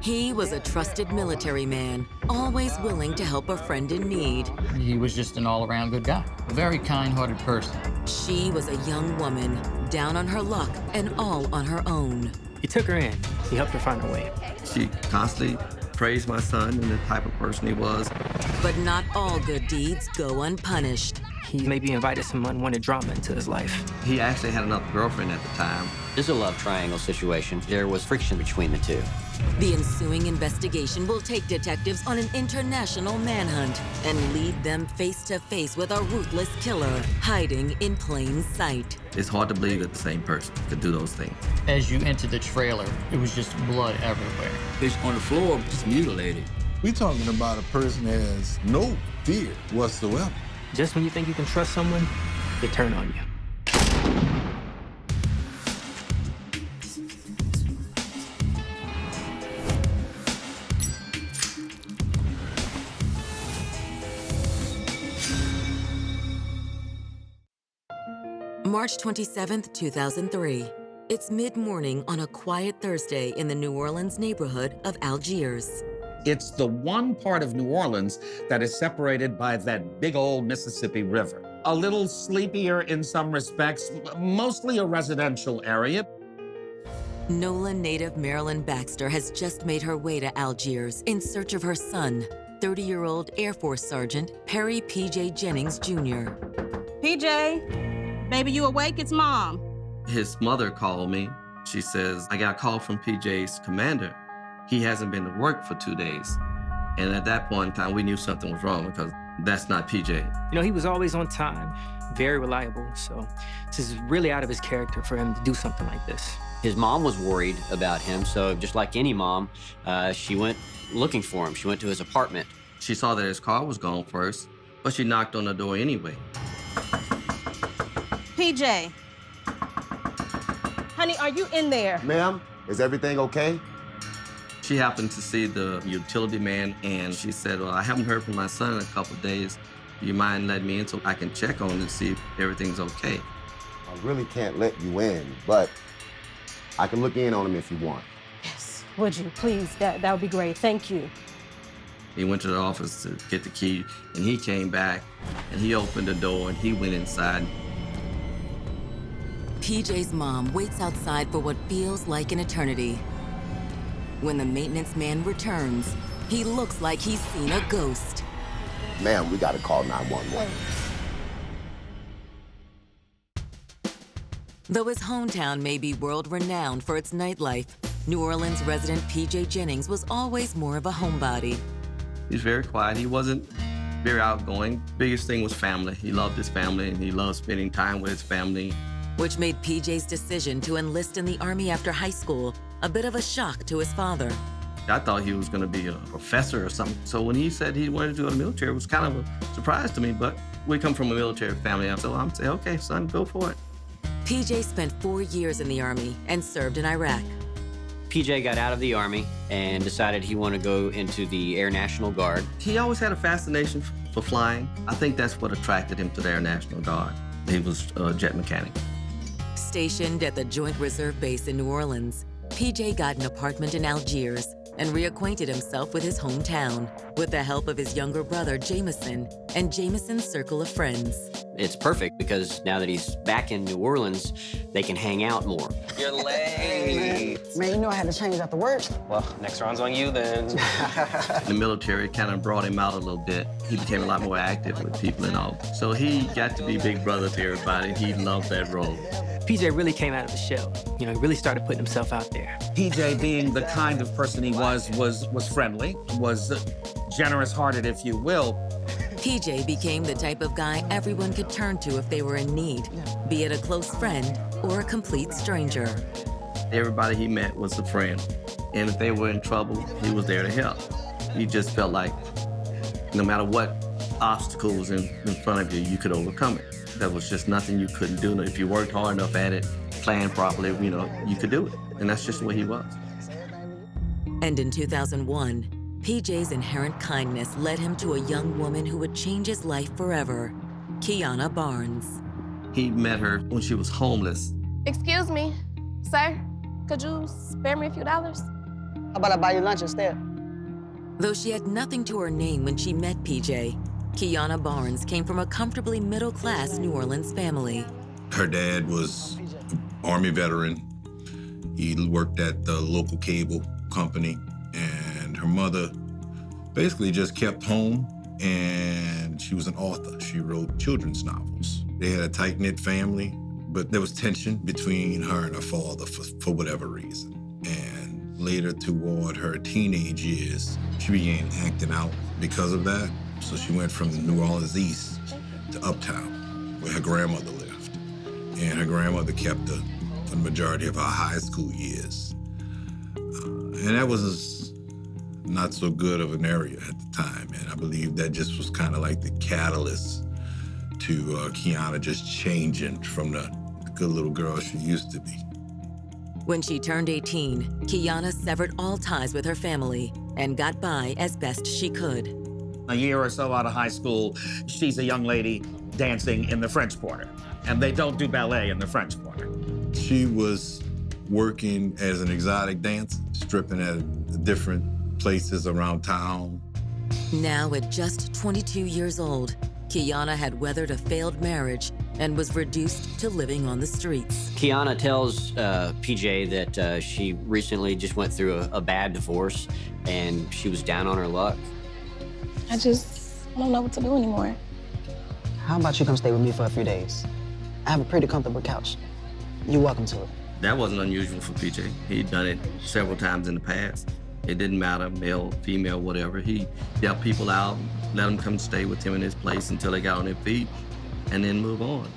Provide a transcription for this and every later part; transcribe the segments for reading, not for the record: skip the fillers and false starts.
He was a trusted military man, always willing to help a friend in need. He was just an all-around good guy, a very kind-hearted person. She was a young woman, down on her luck and all on her own. He took her in. He helped her find her way. She constantly praised my son and the type of person he was. But not all good deeds go unpunished. He maybe invited some unwanted drama into his life. He actually had another girlfriend at the time. This is a love triangle situation. There was friction between the two. The ensuing investigation will take detectives on an international manhunt and lead them face to face with a ruthless killer hiding in plain sight. It's hard to believe that the same person could do those things. As you entered the trailer, it was just blood everywhere. It's on the floor, just mutilated. We're talking about a person that has no fear whatsoever. Just when you think you can trust someone, they turn on you. March 27th, 2003. It's mid-morning on a quiet Thursday in the New Orleans neighborhood of Algiers. It's the one part of New Orleans that is separated by that big old Mississippi River. A little sleepier in some respects, mostly a residential area. NOLA native Marilyn Baxter has just made her way to Algiers in search of her son, 30-year-old Air Force Sergeant Perry P.J. Jennings, Jr. PJ, baby, you awake? It's Mom. His mother called me. She says, I got a call from PJ's commander. He hasn't been to work for 2 days. And at that point in time, we knew something was wrong because that's not PJ. You know, he was always on time, very reliable, so this is really out of his character for him to do something like this. His mom was worried about him, so just like any mom, she went looking for him. She went to his apartment. She saw that his car was gone first, but she knocked on the door anyway. PJ. Honey, are you in there? Ma'am, is everything okay? She happened to see the utility man, and she said, well, I haven't heard from my son in a couple of days. Do you mind letting me in so I can check on him and see if everything's okay? I really can't let you in, but I can look in on him if you want. Yes. Would you, please? That would be great. Thank you. He went to the office to get the key, and he came back, and he opened the door, and he went inside. PJ's mom waits outside for what feels like an eternity. When the maintenance man returns, he looks like he's seen a ghost. Ma'am, we gotta call 911. Though his hometown may be world-renowned for its nightlife, New Orleans resident PJ Jennings was always more of a homebody. He's very quiet. He wasn't very outgoing. Biggest thing was family. He loved his family, and he loved spending time with his family. Which made PJ's decision to enlist in the Army after high school a bit of a shock to his father. I thought he was going to be a professor or something. So when he said he wanted to go to the military, it was kind of a surprise to me, but we come from a military family, so I'm saying, okay, son, go for it. PJ spent 4 years in the Army and served in Iraq. PJ got out of the Army and decided he wanted to go into the Air National Guard. He always had a fascination for flying. I think that's what attracted him to the Air National Guard. He was a jet mechanic. Stationed at the Joint Reserve Base in New Orleans, PJ got an apartment in Algiers and reacquainted himself with his hometown with the help of his younger brother, Jameson, and Jameson's circle of friends. It's perfect because now that he's back in New Orleans, they can hang out more. You're late. Man, you know I had to change after work. Well, next round's on you then. The military kind of brought him out a little bit. He became a lot more active with people and all. So he got to be big brother to everybody. He loved that role. PJ really came out of his shell. You know, he really started putting himself out there. PJ, being the kind of person he was friendly, was generous-hearted, if you will. PJ became the type of guy everyone could turn to if they were in need, be it a close friend or a complete stranger. Everybody he met was a friend. And if they were in trouble, he was there to help. He just felt like no matter what obstacle was in front of you, you could overcome it. There was just nothing you couldn't do. If you worked hard enough at it, planned properly, you know, you could do it. And that's just the way he was. And in 2001, PJ's inherent kindness led him to a young woman who would change his life forever, Kiana Barnes. He met her when she was homeless. Excuse me, sir, could you spare me a few dollars? How about I buy you lunch instead? Though she had nothing to her name when she met PJ, Kiana Barnes came from a comfortably middle-class New Orleans family. Her dad was an Army veteran. He worked at the local cable company, and her mother basically just kept home, and she was an author. She wrote children's novels. They had a tight-knit family, but there was tension between her and her father for whatever reason. And later, toward her teenage years, she began acting out because of that. So she went from New Orleans East to Uptown, where her grandmother lived. And her grandmother kept her for the majority of her high school years. And that was not so good of an area at the time. And I believe that just was kind of like the catalyst to Kiana just changing from the good little girl she used to be. When she turned 18, Kiana severed all ties with her family and got by as best she could. A year or so out of high school, she's a young lady dancing in the French Quarter. And they don't do ballet in the French Quarter. She was working as an exotic dancer, stripping at different places around town. Now, at just 22 years old, Kiana had weathered a failed marriage and was reduced to living on the streets. Kiana tells PJ that she recently just went through a bad divorce and she was down on her luck. I don't know what to do anymore. How about you come stay with me for a few days? I have a pretty comfortable couch. You're welcome to it. That wasn't unusual for PJ. He'd done it several times in the past. It didn't matter, male, female, whatever. He helped people out, let them come stay with him in his place until they got on their feet, and then move on.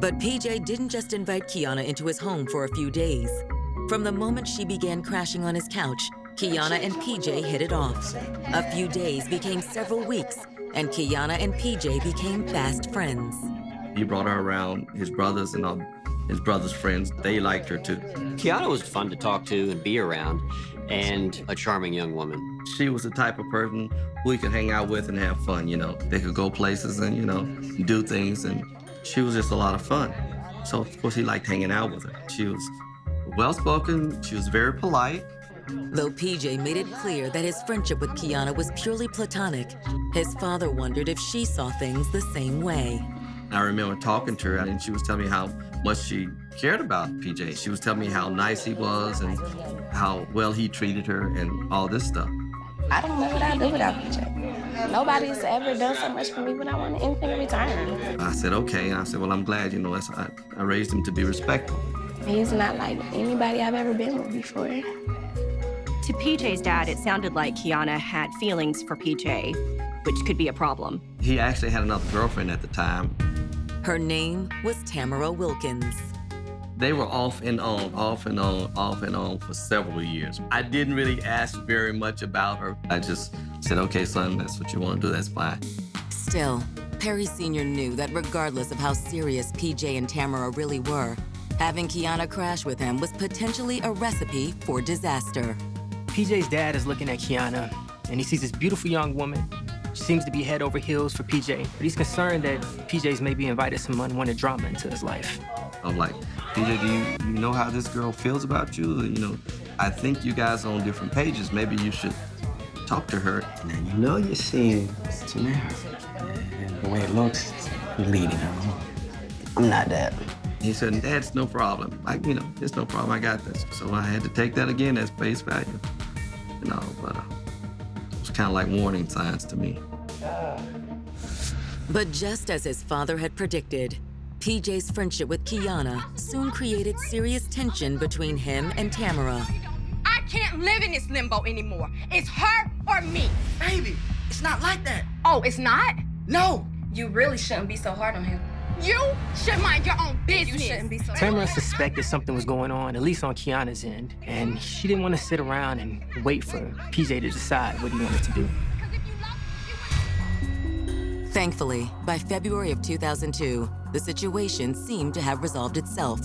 But PJ didn't just invite Kiana into his home for a few days. From the moment she began crashing on his couch, Kiana and PJ hit it off. A few days became several weeks, and Kiana and PJ became fast friends. He brought her around, his brothers and all his brother's friends, they liked her too. Kiana was fun to talk to and be around, and a charming young woman. She was the type of person we could hang out with and have fun, you know. They could go places and, you know, do things, and she was just a lot of fun. So, of course, he liked hanging out with her. She was well-spoken, she was very polite. Though PJ made it clear that his friendship with Kiana was purely platonic, his father wondered if she saw things the same way. I remember talking to her, and she was telling me how much she cared about PJ. She was telling me how nice he was and how well he treated her and all this stuff. I don't know what I'd do without PJ. Nobody's ever done so much for me without wanting anything in return. I said, okay. And I said, well, I'm glad, you know, I raised him to be respectful. He's not like anybody I've ever been with before. To PJ's dad, it sounded like Kiana had feelings for PJ, which could be a problem. He actually had another girlfriend at the time. Her name was Tamara Wilkins. They were off and on for several years. I didn't really ask very much about her. I just said, okay, son, that's what you want to do, that's fine. Still, Perry Sr. knew that regardless of how serious PJ and Tamara really were, having Kiana crash with him was potentially a recipe for disaster. PJ's dad is looking at Kiana, and he sees this beautiful young woman. She seems to be head over heels for PJ, but he's concerned that PJ's maybe invited some unwanted drama into his life. I'm like, PJ, do you know how this girl feels about you? You know, I think you guys are on different pages. Maybe you should talk to her. Now, you know you're seeing Tamara, and the way it looks, you're leading her on. I'm not that. He said, that's no problem. Like, you know, it's no problem, I got this. So I had to take that again as face value. You know, but it was kind of like warning signs to me. But just as his father had predicted, PJ's friendship with Kiana soon created serious tension between him and Tamara. I can't live in this limbo anymore. It's her or me. Baby, it's not like that. Oh, it's not? No. You really shouldn't be so hard on him. You should mind your own business. You shouldn't be so Tamara suspected something was going on, at least on Kiana's end, and she didn't want to sit around and wait for PJ to decide what he wanted to do. Thankfully, by February of 2002, the situation seemed to have resolved itself.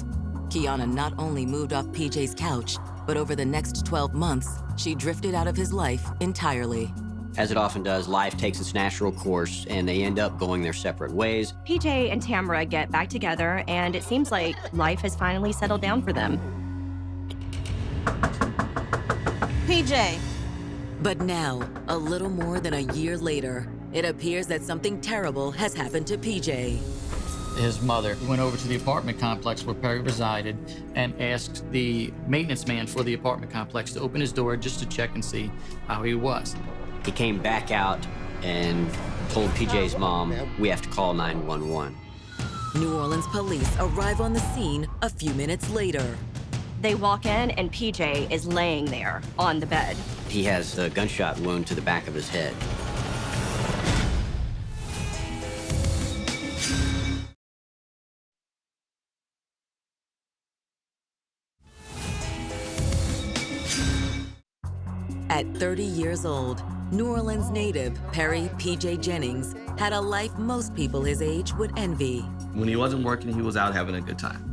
Kiana not only moved off PJ's couch, but over the next 12 months, she drifted out of his life entirely. As it often does, life takes its natural course, and they end up going their separate ways. PJ and Tamara get back together, and it seems like life has finally settled down for them. PJ. But now, a little more than a year later, it appears that something terrible has happened to PJ. His mother went over to the apartment complex where Perry resided and asked the maintenance man for the apartment complex to open his door just to check and see how he was. He came back out and told PJ's mom, we have to call 911. New Orleans police arrive on the scene a few minutes later. They walk in and PJ is laying there on the bed. He has a gunshot wound to the back of his head. At 30 years old, New Orleans native Perry P.J. Jennings had a life most people his age would envy. When he wasn't working, he was out having a good time.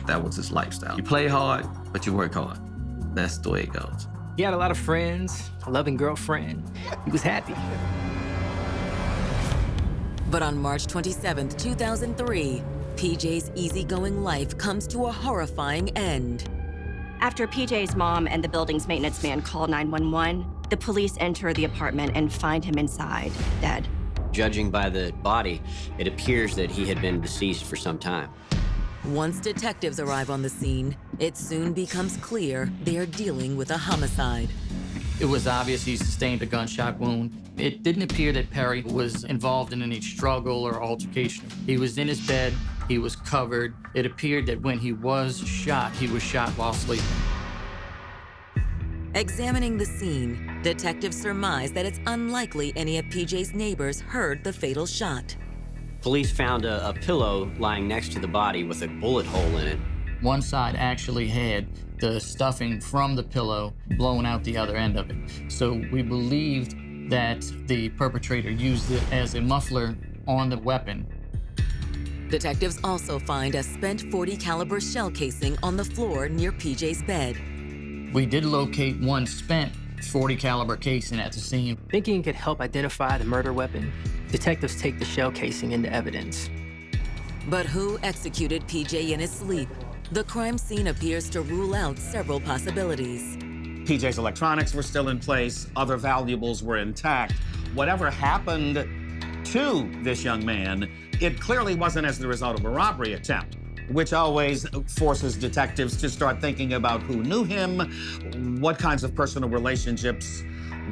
That was his lifestyle. You play hard, but you work hard. That's the way it goes. He had a lot of friends, a loving girlfriend. He was happy. But on March 27, 2003, PJ's easygoing life comes to a horrifying end. After PJ's mom and the building's maintenance man call 911, the police enter the apartment and find him inside, dead. Judging by the body, it appears that he had been deceased for some time. Once detectives arrive on the scene, it soon becomes clear they are dealing with a homicide. It was obvious he sustained a gunshot wound. It didn't appear that Perry was involved in any struggle or altercation. He was in his bed, he was covered. It appeared that when he was shot while sleeping. Examining the scene, detectives surmise that it's unlikely any of PJ's neighbors heard the fatal shot. Police found a pillow lying next to the body with a bullet hole in it. One side actually had the stuffing from the pillow blown out the other end of it. So we believed that the perpetrator used it as a muffler on the weapon. Detectives also find a spent .40 caliber shell casing on the floor near PJ's bed. We did locate one spent .40 caliber casing at the scene. Thinking it could help identify the murder weapon, detectives take the shell casing into evidence. But who executed PJ in his sleep? The crime scene appears to rule out several possibilities. PJ's electronics were still in place, other valuables were intact. Whatever happened to this young man, it clearly wasn't as the result of a robbery attempt, which always forces detectives to start thinking about who knew him, what kinds of personal relationships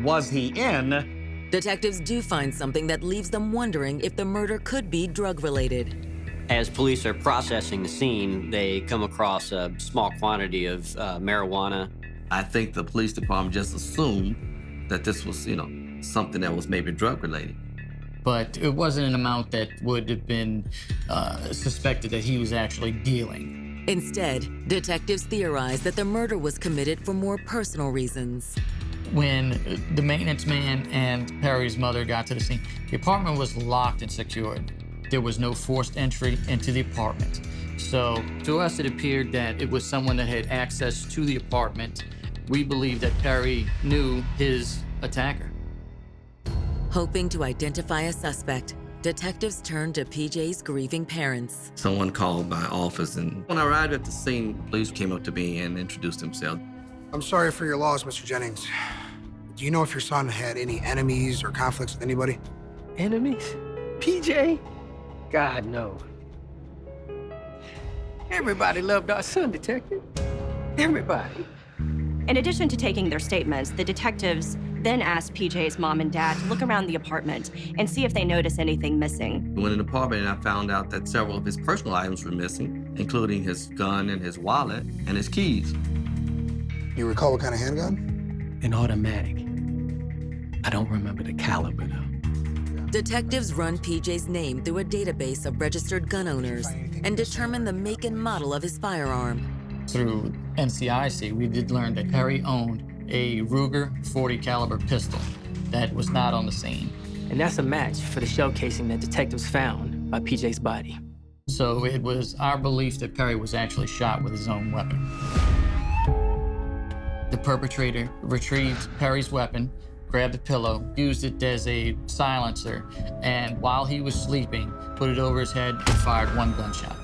was he in. Detectives do find something that leaves them wondering if the murder could be drug-related. As police are processing the scene, they come across a small quantity of marijuana. I think the police department just assumed that this was, something that was maybe drug-related. But it wasn't an amount that would have been suspected that he was actually dealing. Instead, detectives theorize that the murder was committed for more personal reasons. When the maintenance man and Perry's mother got to the scene, the apartment was locked and secured. There was no forced entry into the apartment. So to us, it appeared that it was someone that had access to the apartment. We believe that Perry knew his attacker. Hoping to identify a suspect, detectives turned to PJ's grieving parents. Someone called my office, and when I arrived at the scene, police came up to me and introduced themselves. I'm sorry for your loss, Mr. Jennings. Do you know if your son had any enemies or conflicts with anybody? Enemies? PJ? God, no. Everybody loved our son, Detective. Everybody. In addition to taking their statements, the detectives then asked PJ's mom and dad to look around the apartment and see if they noticed anything missing. I went in the apartment and I found out that several of his personal items were missing, including his gun and his wallet and his keys. You recall what kind of handgun? An automatic. I don't remember the caliber, though. Detectives run PJ's name through a database of registered gun owners and determine the make and model of his firearm. Through NCIC, we did learn that Perry owned a Ruger .40 caliber pistol that was not on the scene. And that's a match for the shell casing that detectives found by PJ's body. So it was our belief that Perry was actually shot with his own weapon. The perpetrator retrieved Perry's weapon, grabbed the pillow, used it as a silencer, and while he was sleeping, put it over his head and fired one gunshot.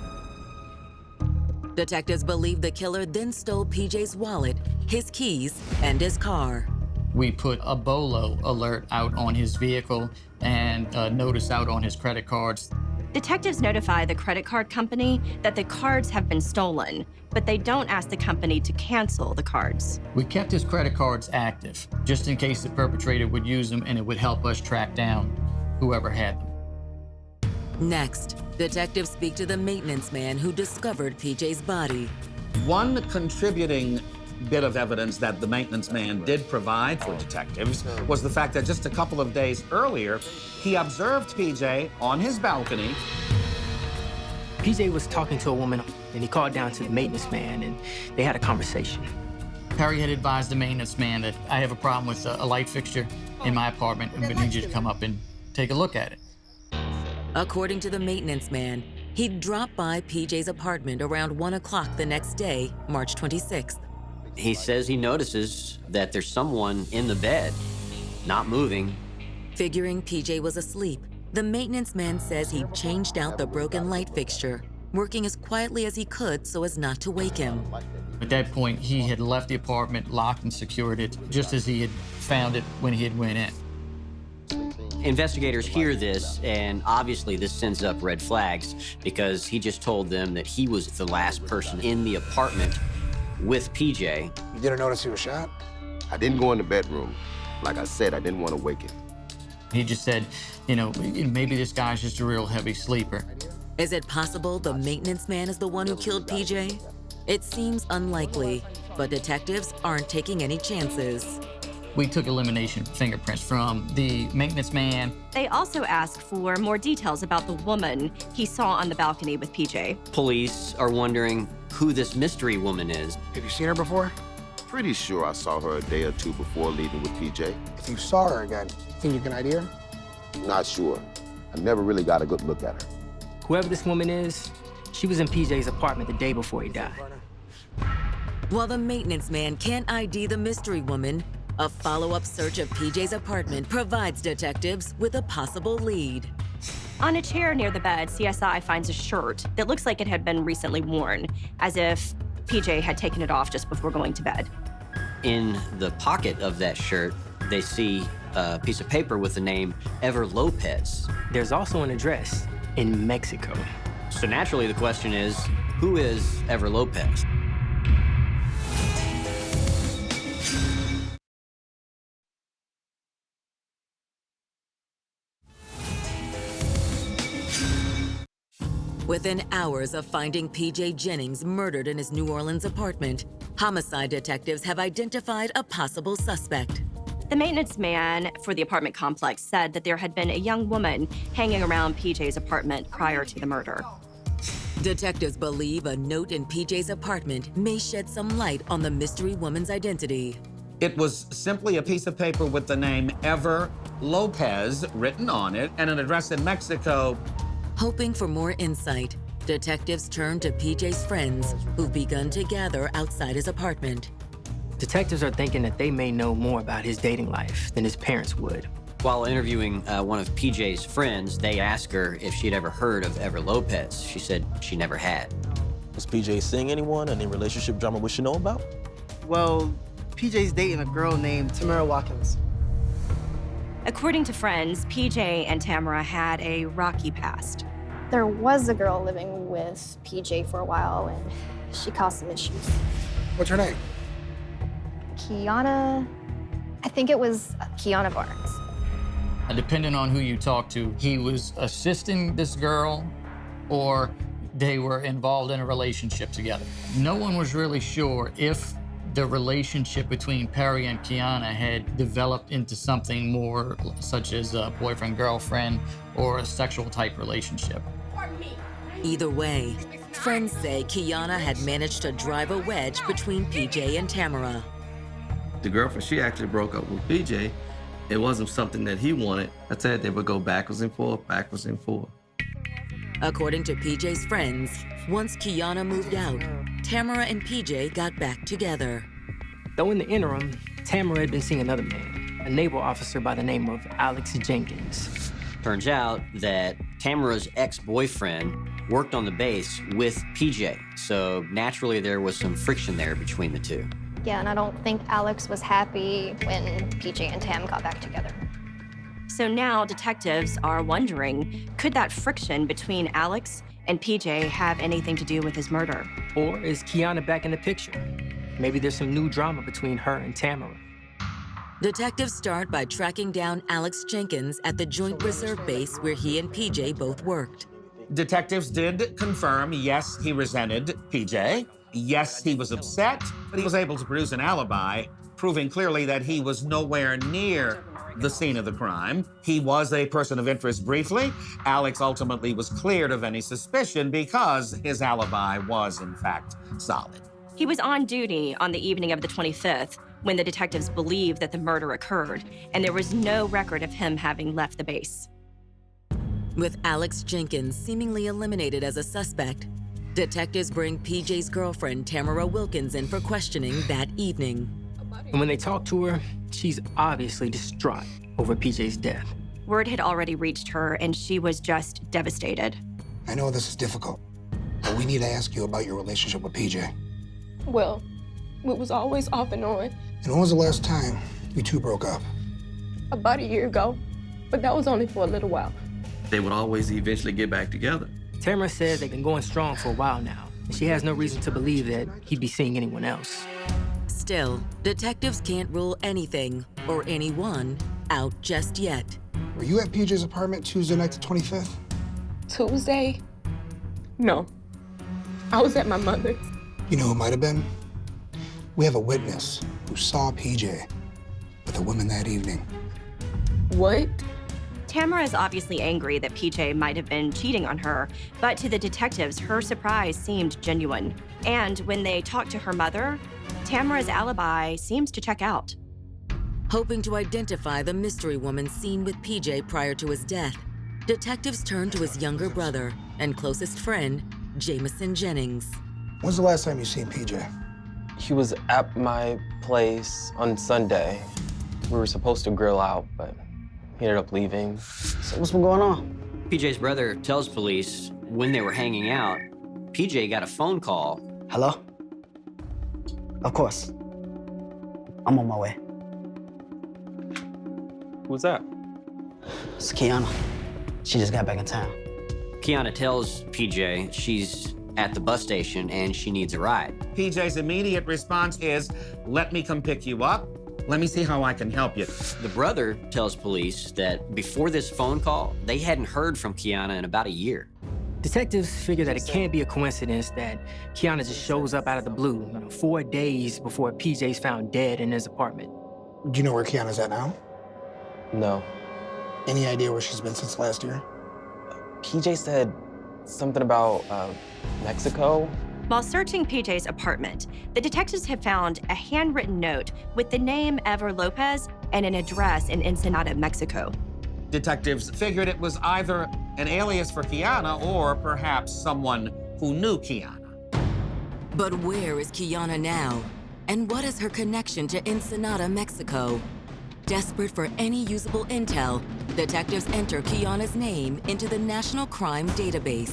Detectives believe the killer then stole PJ's wallet, his keys, and his car. We put a BOLO alert out on his vehicle and a notice out on his credit cards. Detectives notify the credit card company that the cards have been stolen, but they don't ask the company to cancel the cards. We kept his credit cards active, just in case the perpetrator would use them and it would help us track down whoever had them. Next, detectives speak to the maintenance man who discovered PJ's body. One contributing bit of evidence that the maintenance man did provide for detectives was the fact that just a couple of days earlier, he observed PJ on his balcony. PJ was talking to a woman, and he called down to the maintenance man, and they had a conversation. Perry had advised the maintenance man that I have a problem with a light fixture in my apartment and would need you to come up and take a look at it. According to the maintenance man, he'd dropped by PJ's apartment around 1 o'clock the next day, March 26th. He says he notices that there's someone in the bed, not moving. Figuring PJ was asleep, the maintenance man says he changed out the broken light fixture, working as quietly as he could so as not to wake him. At that point, he had left the apartment, locked and secured it, just as he had found it when he had went in. Investigators hear this, and obviously this sends up red flags because he just told them that he was the last person in the apartment with PJ. You didn't notice he was shot? I didn't go in the bedroom. Like I said, I didn't want to wake him. He just said, you know, maybe this guy's just a real heavy sleeper. Is it possible the maintenance man is the one who killed PJ? It seems unlikely, but detectives aren't taking any chances. We took elimination fingerprints from the maintenance man. They also ask for more details about the woman he saw on the balcony with PJ. Police are wondering who this mystery woman is. Have you seen her before? Pretty sure I saw her a day or two before leaving with PJ. If you saw her again, think you can ID her? Not sure. I never really got a good look at her. Whoever this woman is, she was in PJ's apartment the day before he died. While the maintenance man can't ID the mystery woman, a follow-up search of PJ's apartment provides detectives with a possible lead. On a chair near the bed, CSI finds a shirt that looks like it had been recently worn, as if PJ had taken it off just before going to bed. In the pocket of that shirt, they see a piece of paper with the name Ever Lopez. There's also an address in Mexico. So naturally, the question is, who is Ever Lopez? Within hours of finding PJ Jennings murdered in his New Orleans apartment, homicide detectives have identified a possible suspect. The maintenance man for the apartment complex said that there had been a young woman hanging around PJ's apartment prior to the murder. Detectives believe a note in PJ's apartment may shed some light on the mystery woman's identity. It was simply a piece of paper with the name Ever Lopez written on it and an address in Mexico. Hoping for more insight, detectives turn to PJ's friends who've begun to gather outside his apartment. Detectives are thinking that they may know more about his dating life than his parents would. While interviewing one of PJ's friends, they asked her if she'd ever heard of Ever Lopez. She said she never had. Was PJ seeing anyone? Any relationship drama we should know about? Well, PJ's dating a girl named Tamara Watkins. According to friends, PJ and Tamara had a rocky past. There was a girl living with PJ for a while, and she caused some issues. What's her name? Kiana, I think it was Kiana Barnes. Depending on who you talk to, he was assisting this girl or they were involved in a relationship together. No one was really sure if the relationship between Perry and Kiana had developed into something more such as a boyfriend-girlfriend or a sexual type relationship. Either way, friends say Kiana had managed to drive a wedge between PJ and Tamara. The girlfriend, she actually broke up with PJ. It wasn't something that he wanted. I said they would go backwards and forth, backwards and forth. According to PJ's friends, once Kiana moved out, Tamara and PJ got back together. Though in the interim, Tamara had been seeing another man, a naval officer by the name of Alex Jenkins. Turns out that Tamara's ex-boyfriend worked on the base with PJ, so naturally there was some friction there between the two. Yeah, and I don't think Alex was happy when PJ and Tam got back together. So now detectives are wondering, could that friction between Alex and PJ have anything to do with his murder? Or is Kiana back in the picture? Maybe there's some new drama between her and Tamara. Detectives start by tracking down Alex Jenkins at the Joint Reserve Base where he and PJ both worked. Detectives did confirm, yes, he resented PJ. Yes, he was upset, but he was able to produce an alibi, proving clearly that he was nowhere near the scene of the crime. He was a person of interest briefly. Alex ultimately was cleared of any suspicion because his alibi was, in fact, solid. He was on duty on the evening of the 25th when the detectives believed that the murder occurred, and there was no record of him having left the base. With Alex Jenkins seemingly eliminated as a suspect, detectives bring PJ's girlfriend, Tamara Wilkins, in for questioning that evening. And when they talk to her, she's obviously distraught over PJ's death. Word had already reached her, and she was just devastated. I know this is difficult, but we need to ask you about your relationship with PJ. Well, it was always off and on. And when was the last time you two broke up? About a year ago, but that was only for a little while. They would always eventually get back together. Tamara says they've been going strong for a while now, and she has no reason to believe that he'd be seeing anyone else. Still, detectives can't rule anything or anyone out just yet. Were you at PJ's apartment Tuesday night the 25th? Tuesday? No. I was at my mother's. You know who it might have been? We have a witness who saw PJ with a woman that evening. What? Tamara is obviously angry that PJ might have been cheating on her, but to the detectives, her surprise seemed genuine. And when they talked to her mother, Tamara's alibi seems to check out. Hoping to identify the mystery woman seen with PJ prior to his death, detectives turn to his younger brother and closest friend, Jameson Jennings. When's the last time you seen PJ? He was at my place on Sunday. We were supposed to grill out, but he ended up leaving. So what's been going on? PJ's brother tells police when they were hanging out, PJ got a phone call. Hello? Of course. I'm on my way. Who's that? It's Kiana. She just got back in town. Kiana tells PJ she's at the bus station and she needs a ride. PJ's immediate response is, let me come pick you up. Let me see how I can help you. The brother tells police that before this phone call, they hadn't heard from Kiana in about a year. Detectives figure that it can't be a coincidence that Kiana just shows up out of the blue, 4 days before PJ's found dead in his apartment. Do you know where Kiana's at now? No. Any idea where she's been since last year? PJ said something about Mexico. While searching PJ's apartment, the detectives have found a handwritten note with the name Ever Lopez and an address in Ensenada, Mexico. Detectives figured it was either an alias for Kiana or perhaps someone who knew Kiana. But where is Kiana now? And what is her connection to Ensenada, Mexico? Desperate for any usable intel, detectives enter Kiana's name into the National Crime Database.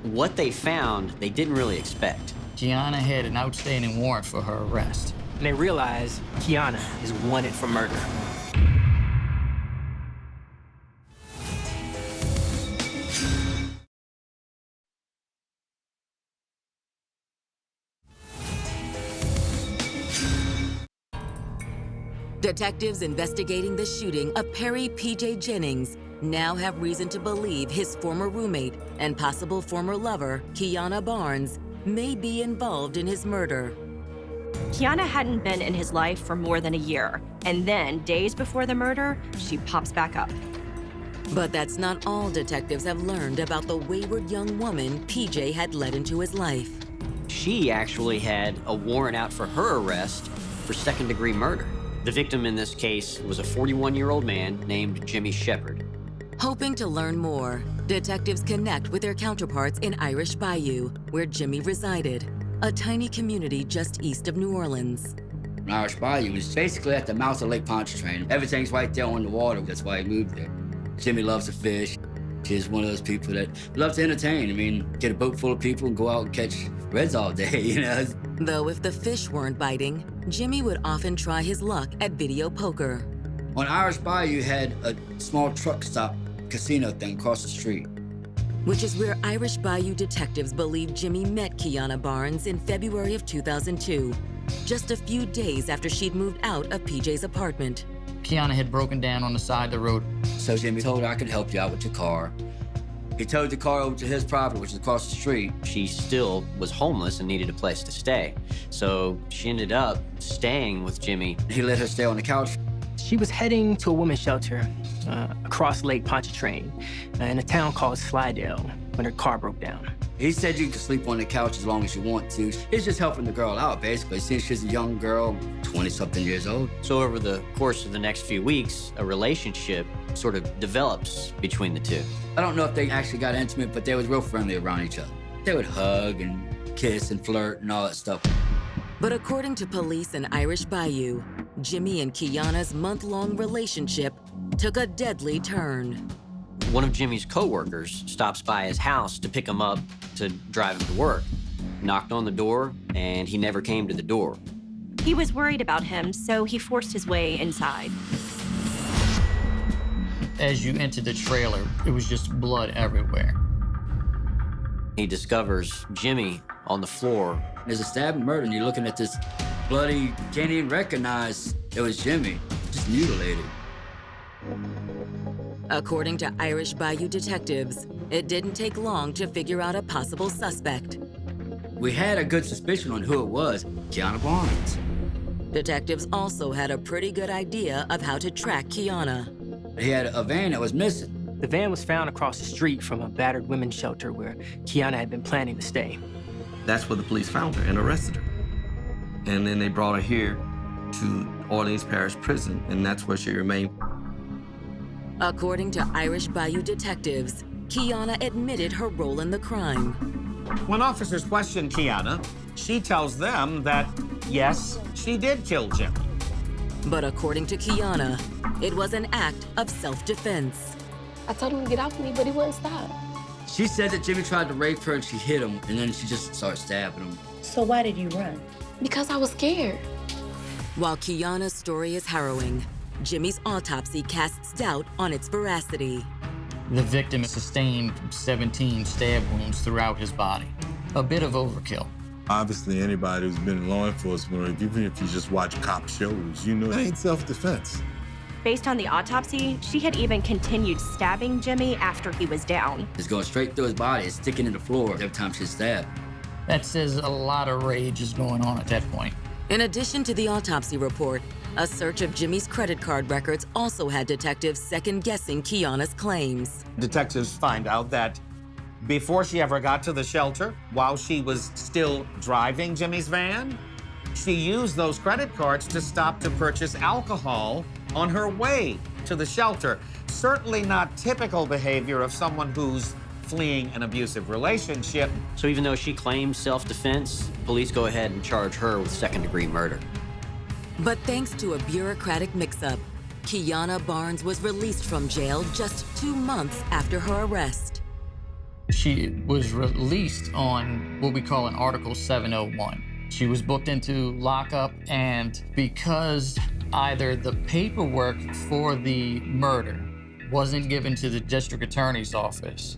What they found, they didn't really expect. Kiana had an outstanding warrant for her arrest. And they realize Kiana is wanted for murder. Detectives investigating the shooting of Perry P.J. Jennings now have reason to believe his former roommate and possible former lover, Kiana Barnes, may be involved in his murder. Kiana hadn't been in his life for more than a year, and then, days before the murder, she pops back up. But that's not all detectives have learned about the wayward young woman PJ had led into his life. She actually had a warrant out for her arrest for second-degree murder. The victim in this case was a 41-year-old man named Jimmy Shepard. Hoping to learn more, detectives connect with their counterparts in Irish Bayou, where Jimmy resided, a tiny community just east of New Orleans. Irish Bayou is basically at the mouth of Lake Pontchartrain. Everything's right there on the water. That's why he moved there. Jimmy loves to fish. She's one of those people that love to entertain. I mean, get a boat full of people and go out and catch reds all day, you know? Though if the fish weren't biting, Jimmy would often try his luck at video poker. On Irish Bayou, you had a small truck stop casino thing across the street. Which is where Irish Bayou detectives believe Jimmy met Kiana Barnes in February of 2002, just a few days after she'd moved out of PJ's apartment. Kiana had broken down on the side of the road. So Jimmy told her, I could help you out with your car. He towed the car over to his property, which is across the street. She still was homeless and needed a place to stay. So she ended up staying with Jimmy. He let her stay on the couch. She was heading to a women's shelter across Lake Pontchartrain in a town called Slidell when her car broke down. He said you can sleep on the couch as long as you want to. He's just helping the girl out, basically, since she's a young girl, 20-something years old. So over the course of the next few weeks, a relationship sort of develops between the two. I don't know if they actually got intimate, but they was real friendly around each other. They would hug and kiss and flirt and all that stuff. But according to police in Irish Bayou, Jimmy and Kiana's month-long relationship took a deadly turn. One of Jimmy's coworkers stops by his house to pick him up to drive him to work. Knocked on the door, and he never came to the door. He was worried about him, so he forced his way inside. As you entered the trailer, it was just blood everywhere. He discovers Jimmy on the floor. There's a stab and murder, and you're looking at this bloody, you can't even recognize it was Jimmy, just mutilated. According to Irish Bayou detectives, it didn't take long to figure out a possible suspect. We had a good suspicion on who it was, Kiana Barnes. Detectives also had a pretty good idea of how to track Kiana. He had a van that was missing. The van was found across the street from a battered women's shelter where Kiana had been planning to stay. That's where the police found her and arrested her. And then they brought her here to Orleans Parish Prison, and that's where she remained. According to Irish Bayou detectives, Kiana admitted her role in the crime. When officers question Kiana, she tells them that, yes, she did kill Jimmy. But according to Kiana, it was an act of self-defense. I told him to get off me, but he wouldn't stop. She said that Jimmy tried to rape her and she hit him, and then she just started stabbing him. So why did you run? Because I was scared. While Kiana's story is harrowing, Jimmy's autopsy casts doubt on its veracity. The victim sustained 17 stab wounds throughout his body. A bit of overkill. Obviously, anybody who's been in law enforcement, or even if you just watch cop shows, you know that ain't self-defense. Based on the autopsy, she had even continued stabbing Jimmy after he was down. It's going straight through his body. It's sticking in the floor every time she's stabbed. That says a lot of rage is going on at that point. In addition to the autopsy report, a search of Jimmy's credit card records also had detectives second-guessing Kiana's claims. Detectives find out that before she ever got to the shelter, while she was still driving Jimmy's van, she used those credit cards to stop to purchase alcohol on her way to the shelter. Certainly not typical behavior of someone who's fleeing an abusive relationship. So even though she claims self-defense, police go ahead and charge her with second-degree murder. But thanks to a bureaucratic mix-up, Kiana Barnes was released from jail just 2 months after her arrest. She was released on what we call an Article 701. She was booked into lockup, and because either the paperwork for the murder wasn't given to the district attorney's office,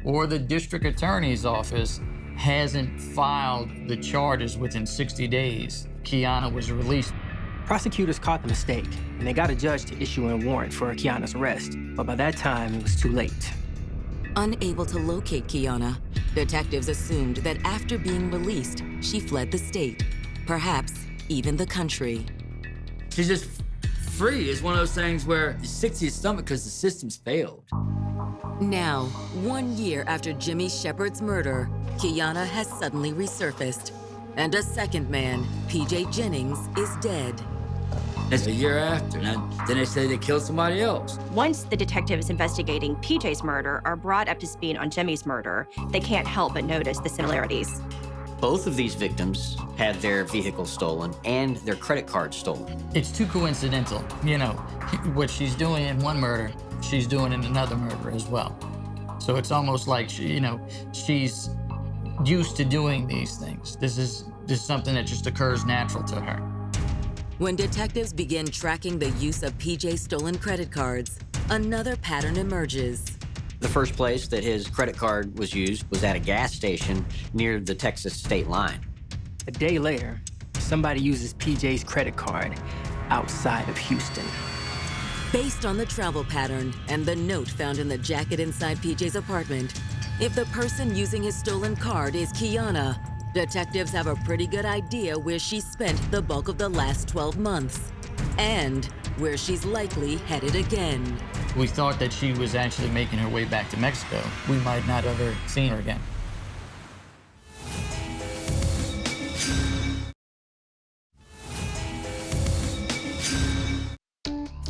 or the district attorney's office hasn't filed the charges within 60 days, Kiana was released. Prosecutors caught the mistake, and they got a judge to issue a warrant for Kiana's arrest. But by that time, it was too late. Unable to locate Kiana, detectives assumed that after being released, she fled the state, perhaps even the country. She's just free. It's one of those things where it's sick to your stomach because the system's failed. Now, 1 year after Jimmy Shepard's murder, Kiana has suddenly resurfaced, and a second man, PJ Jennings, is dead. That's a year after. Now, then they say they killed somebody else. Once the detectives investigating PJ's murder are brought up to speed on Jimmy's murder, they can't help but notice the similarities. Both of these victims had their vehicles stolen and their credit cards stolen. It's too coincidental. You know, what she's doing in one murder, she's doing in another murder as well. So it's almost like she's used to doing these things. This is something that just occurs natural to her. When detectives begin tracking the use of PJ's stolen credit cards, another pattern emerges. The first place that his credit card was used was at a gas station near the Texas state line. A day later, somebody uses PJ's credit card outside of Houston. Based on the travel pattern and the note found in the jacket inside PJ's apartment, if the person using his stolen card is Kiana, detectives have a pretty good idea where she spent the bulk of the last 12 months and where she's likely headed again. We thought that she was actually making her way back to Mexico. We might not have ever seen her again.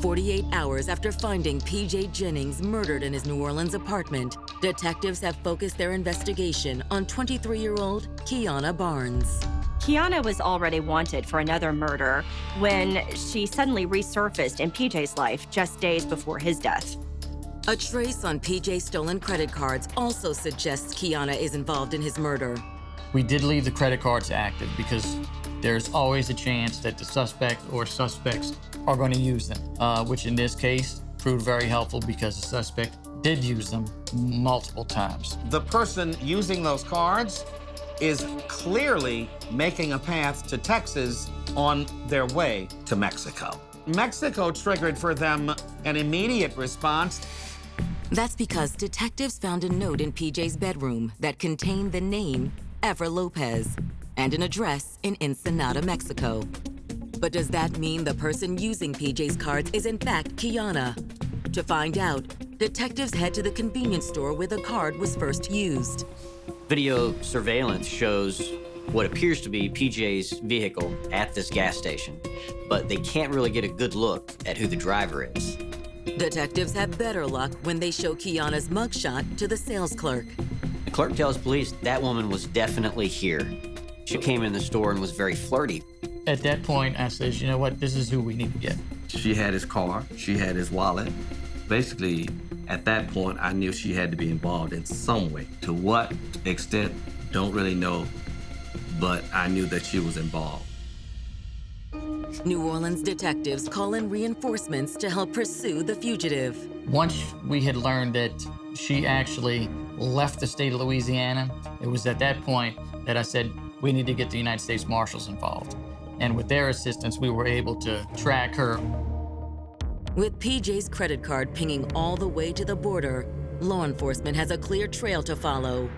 48 hours after finding PJ Jennings murdered in his New Orleans apartment, detectives have focused their investigation on 23-year-old Kiana Barnes. Kiana was already wanted for another murder when she suddenly resurfaced in PJ's life just days before his death. A trace on PJ's stolen credit cards also suggests Kiana is involved in his murder. We did leave the credit cards active because there's always a chance that the suspect or suspects are going to use them, which in this case proved very helpful because the suspect did use them multiple times. The person using those cards is clearly making a path to Texas on their way to Mexico. Mexico triggered for them an immediate response. That's because detectives found a note in PJ's bedroom that contained the name Ever Lopez and an address in Ensenada, Mexico. But does that mean the person using PJ's cards is in fact Kiana? To find out, detectives head to the convenience store where the card was first used. Video surveillance shows what appears to be PJ's vehicle at this gas station, but they can't really get a good look at who the driver is. Detectives have better luck when they show Kiana's mugshot to the sales clerk. The clerk tells police that woman was definitely here. She came in the store and was very flirty. At that point, I said, you know what, this is who we need to get. She had his car, she had his wallet. Basically, at that point, I knew she had to be involved in some way. To what extent, don't really know, but I knew that she was involved. New Orleans detectives call in reinforcements to help pursue the fugitive. Once we had learned that she actually left the state of Louisiana, it was at that point that I said, we need to get the United States Marshals involved. And with their assistance, we were able to track her. With PJ's credit card pinging all the way to the border, law enforcement has a clear trail to follow.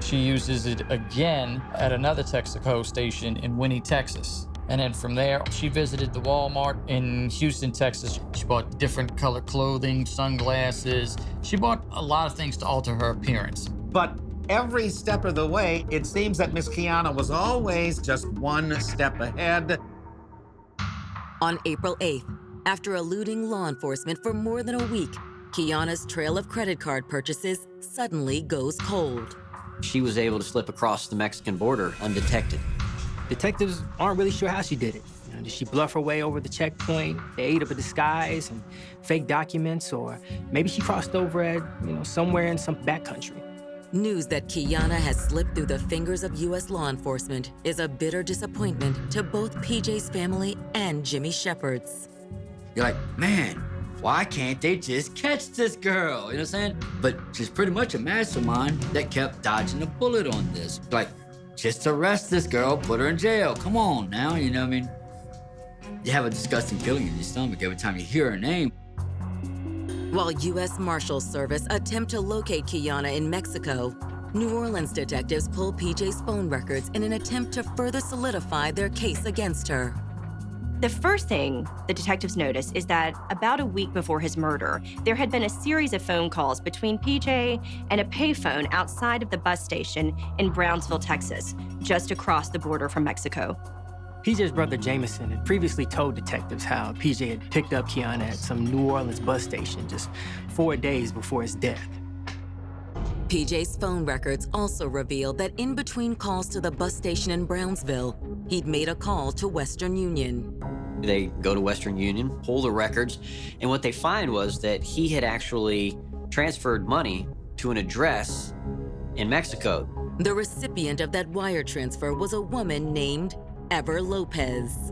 She uses it again at another Texaco station in Winnie, Texas. And then from there, she visited the Walmart in Houston, Texas. She bought different color clothing, sunglasses. She bought a lot of things to alter her appearance. But every step of the way, it seems that Miss Kiana was always just one step ahead. On April 8th, after eluding law enforcement for more than a week, Kiana's trail of credit card purchases suddenly goes cold. She was able to slip across the Mexican border undetected. Detectives aren't really sure how she did it. Did she bluff her way over the checkpoint, the aid of a disguise and fake documents, or maybe she crossed over at, somewhere in some backcountry? News that Kiana has slipped through the fingers of U.S. law enforcement is a bitter disappointment to both PJ's family and Jimmy Shepard's. You're like, man, why can't they just catch this girl? You know what I'm saying? But she's pretty much a mastermind that kept dodging a bullet on this. Like, just arrest this girl, put her in jail. Come on now, you know what I mean? You have a disgusting feeling in your stomach every time you hear her name. While U.S. Marshals Service attempt to locate Kiana in Mexico, New Orleans detectives pull PJ's phone records in an attempt to further solidify their case against her. The first thing the detectives noticed is that about a week before his murder, there had been a series of phone calls between PJ and a payphone outside of the bus station in Brownsville, Texas, just across the border from Mexico. PJ's brother Jameson had previously told detectives how PJ had picked up Kiana at some New Orleans bus station just 4 days before his death. PJ's phone records also revealed that in between calls to the bus station in Brownsville, he'd made a call to Western Union. They go to Western Union, pull the records, and what they find was that he had actually transferred money to an address in Mexico. The recipient of that wire transfer was a woman named Ever Lopez.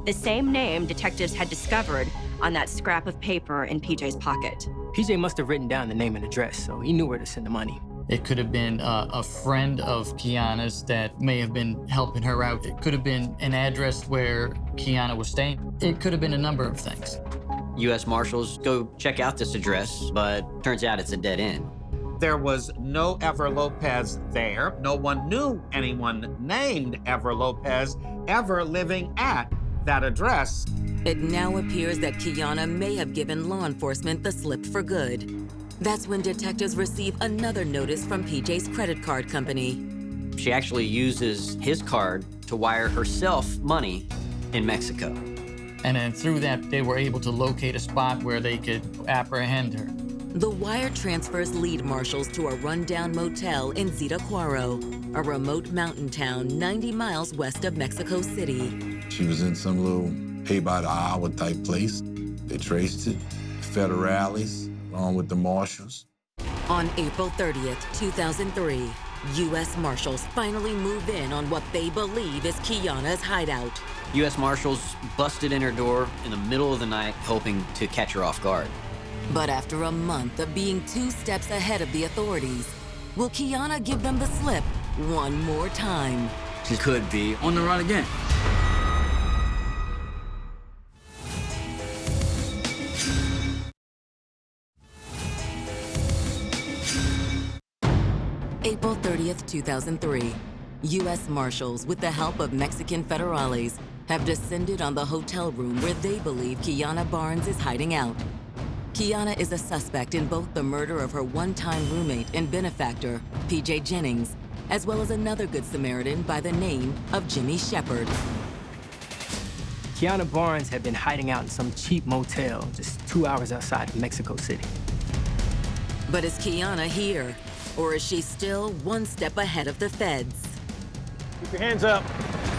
The same name detectives had discovered on that scrap of paper in PJ's pocket. PJ must have written down the name and address, so he knew where to send the money. It could have been a friend of Kiana's that may have been helping her out. It could have been an address where Kiana was staying. It could have been a number of things. U.S. Marshals go check out this address, but turns out it's a dead end. There was no Ever Lopez there. No one knew anyone named Ever Lopez ever living at that address. It now appears that Kiana may have given law enforcement the slip for good. That's when detectives receive another notice from PJ's credit card company. She actually uses his card to wire herself money in Mexico. And then through that, they were able to locate a spot where they could apprehend her. The wire transfers lead marshals to a rundown motel in Zitácuaro, a remote mountain town 90 miles west of Mexico City. She was in some little pay-by-the-hour type place. They traced it, federales, along with the marshals. On April 30th, 2003, U.S. Marshals finally move in on what they believe is Kiana's hideout. U.S. Marshals busted in her door in the middle of the night, hoping to catch her off guard. But after a month of being 2 steps ahead of the authorities, will Kiana give them the slip one more time? She could be on the run again. April 30th, 2003. U.S. Marshals, with the help of Mexican federales, have descended on the hotel room where they believe Kiana Barnes is hiding out. Kiana is a suspect in both the murder of her one-time roommate and benefactor, P.J. Jennings, as well as another Good Samaritan by the name of Jimmy Shepard. Kiana Barnes had been hiding out in some cheap motel just 2 hours outside of Mexico City. But is Kiana here, or is she still one step ahead of the feds? Keep your hands up.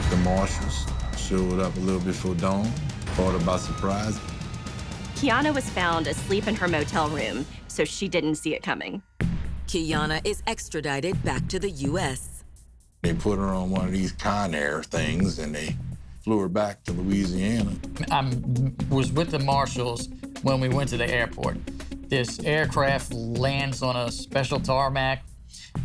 The marshals showed up a little before dawn, caught her by surprise. Kiana was found asleep in her motel room, so she didn't see it coming. Kiana is extradited back to the U.S. They put her on one of these Conair things and they flew her back to Louisiana. I was with the marshals when we went to the airport. This aircraft lands on a special tarmac,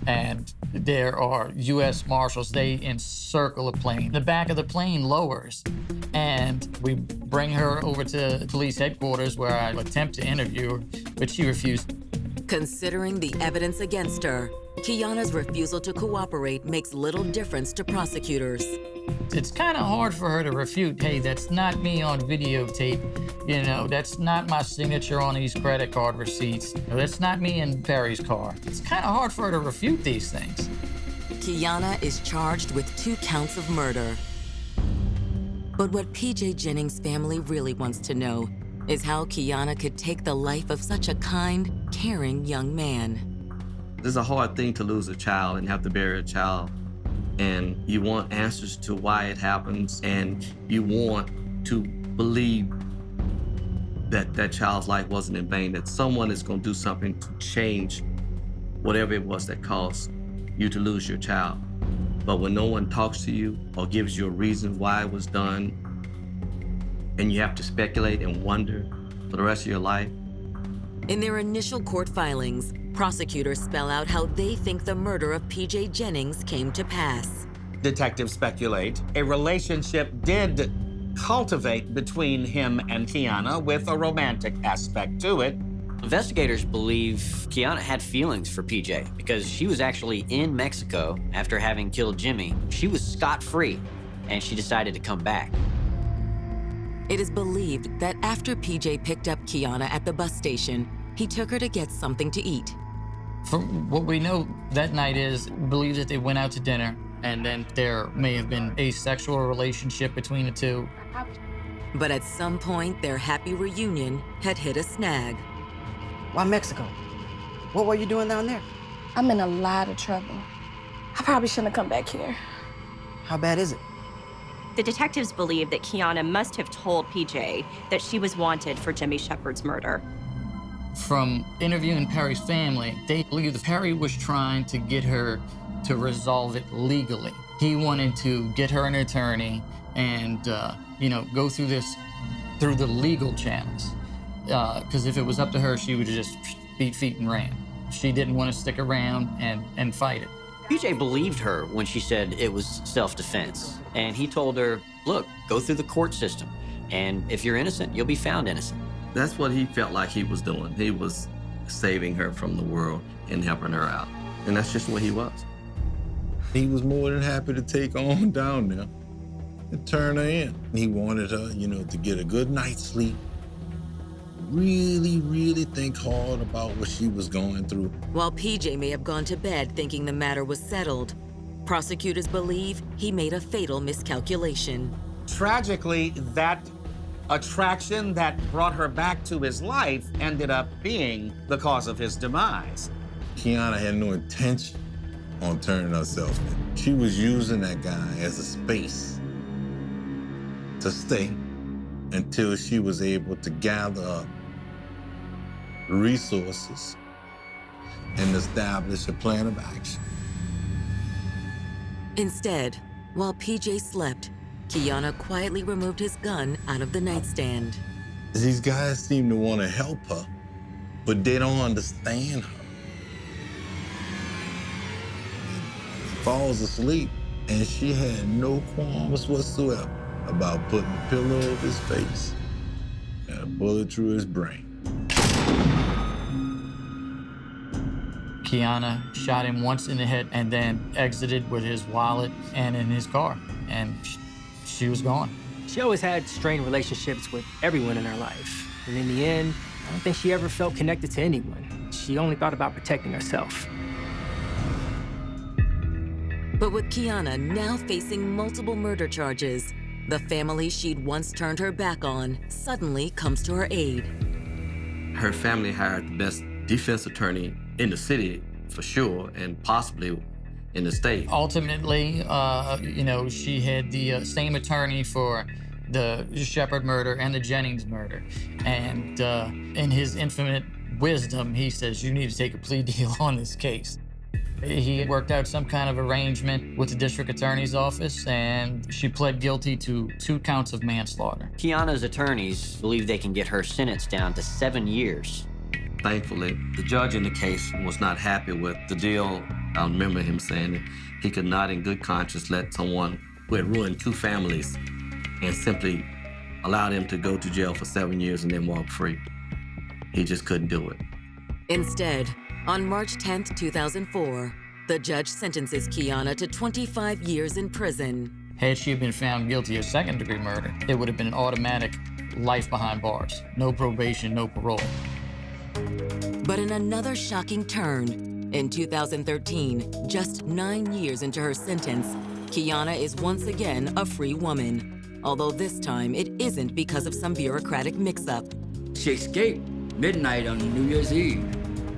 and there are U.S. Marshals. They encircle a plane. The back of the plane lowers, and we bring her over to police headquarters where I attempt to interview her, but she refused. Considering the evidence against her, Kiana's refusal to cooperate makes little difference to prosecutors. It's kind of hard for her to refute, hey, that's not me on videotape. You know, that's not my signature on these credit card receipts. That's not me in Perry's car. It's kind of hard for her to refute these things. Kiana is charged with 2 counts of murder. But what P.J. Jennings' family really wants to know is how Kiana could take the life of such a kind, caring young man. It's a hard thing to lose a child and have to bury a child. And you want answers to why it happens, and you want to believe that that child's life wasn't in vain, that someone is going to do something to change whatever it was that caused you to lose your child. But when no one talks to you or gives you a reason why it was done, and you have to speculate and wonder for the rest of your life. In their initial court filings, prosecutors spell out how they think the murder of P.J. Jennings came to pass. Detectives speculate a relationship did cultivate between him and Kiana with a romantic aspect to it. Investigators believe Kiana had feelings for PJ because she was actually in Mexico after having killed Jimmy. She was scot-free, and she decided to come back. It is believed that after PJ picked up Kiana at the bus station, he took her to get something to eat. From what we know that night is, we believe that they went out to dinner, and then there may have been a sexual relationship between the two. But at some point, their happy reunion had hit a snag. Why Mexico? What were you doing down there? I'm in a lot of trouble. I probably shouldn't have come back here. How bad is it? The detectives believe that Kiana must have told PJ that she was wanted for Jimmy Shepard's murder. From interviewing Perry's family, they believe that Perry was trying to get her to resolve it legally. He wanted to get her an attorney and, go through this through the legal channels. Because if it was up to her, she would have just beat feet and ran. She didn't want to stick around and fight it. PJ believed her when she said it was self-defense. And he told her, look, go through the court system. And if you're innocent, you'll be found innocent. That's what he felt like he was doing. He was saving her from the world and helping her out. And that's just what he was. He was more than happy to take on down there and turn her in. He wanted her, to get a good night's sleep, really, really think hard about what she was going through. While PJ may have gone to bed thinking the matter was settled, prosecutors believe he made a fatal miscalculation. Tragically, that attraction that brought her back to his life ended up being the cause of his demise. Kiana had no intention on turning herself in. She was using that guy as a space to stay until she was able to gather up resources and establish a plan of action. Instead, while PJ slept, Kiana quietly removed his gun out of the nightstand. These guys seem to want to help her, but they don't understand her. Falls asleep, and she had no qualms whatsoever about putting a pillow over his face and a bullet through his brain. Kiana shot him once in the head and then exited with his wallet and in his car, and she was gone. She always had strained relationships with everyone in her life. And in the end, I don't think she ever felt connected to anyone. She only thought about protecting herself. But with Kiana now facing multiple murder charges, the family she'd once turned her back on suddenly comes to her aid. Her family hired the best defense attorney in the city, for sure, and possibly in the state. Ultimately, she had the same attorney for the Shepard murder and the Jennings murder. And in his infinite wisdom, he says, you need to take a plea deal on this case. He worked out some kind of arrangement with the district attorney's office, and she pled guilty to 2 counts of manslaughter. Kiana's attorneys believe they can get her sentence down to 7 years. Thankfully, the judge in the case was not happy with the deal. I remember him saying that he could not in good conscience let someone who had ruined 2 families and simply allow them to go to jail for 7 years and then walk free. He just couldn't do it. Instead, on March 10th, 2004, the judge sentences Kiana to 25 years in prison. Had she been found guilty of second-degree murder, it would have been an automatic life behind bars. No probation, no parole. But in another shocking turn, in 2013, just 9 years into her sentence, Kiana is once again a free woman. Although this time, it isn't because of some bureaucratic mix-up. She escaped midnight on New Year's Eve.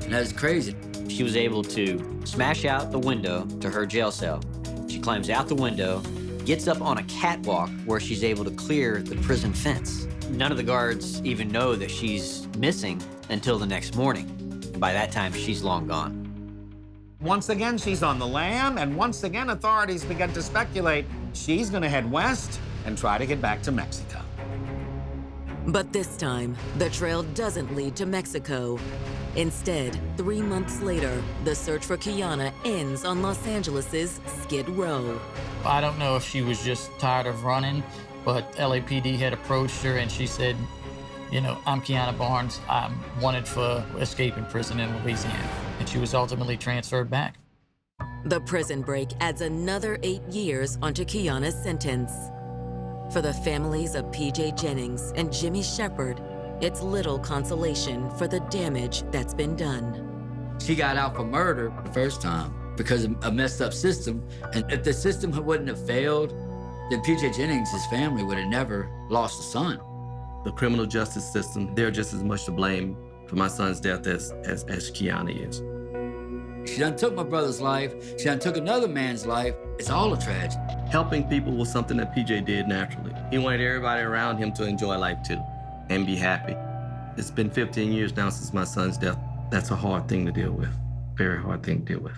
And that's crazy. She was able to smash out the window to her jail cell. She climbs out the window, gets up on a catwalk where she's able to clear the prison fence. None of the guards even know that she's missing until the next morning. By that time, she's long gone. Once again, she's on the lam, and once again, authorities begin to speculate she's going to head west and try to get back to Mexico. But this time, the trail doesn't lead to Mexico. Instead, 3 months later, the search for Kiana ends on Los Angeles' Skid Row. I don't know if she was just tired of running, but LAPD had approached her and she said, I'm Kiana Barnes. I'm wanted for escaping prison in Louisiana. And she was ultimately transferred back. The prison break adds another 8 years onto Kiana's sentence. For the families of PJ Jennings and Jimmy Shepard, it's little consolation for the damage that's been done. She got out for murder the first time because of a messed up system. And if the system wouldn't have failed, then PJ Jennings, his family, would have never lost a son. The criminal justice system, they're just as much to blame for my son's death as Kiana is. She done took my brother's life. She done took another man's life. It's all a tragedy. Helping people was something that PJ did naturally. He wanted everybody around him to enjoy life too and be happy. It's been 15 years now since my son's death. That's a hard thing to deal with, very hard thing to deal with.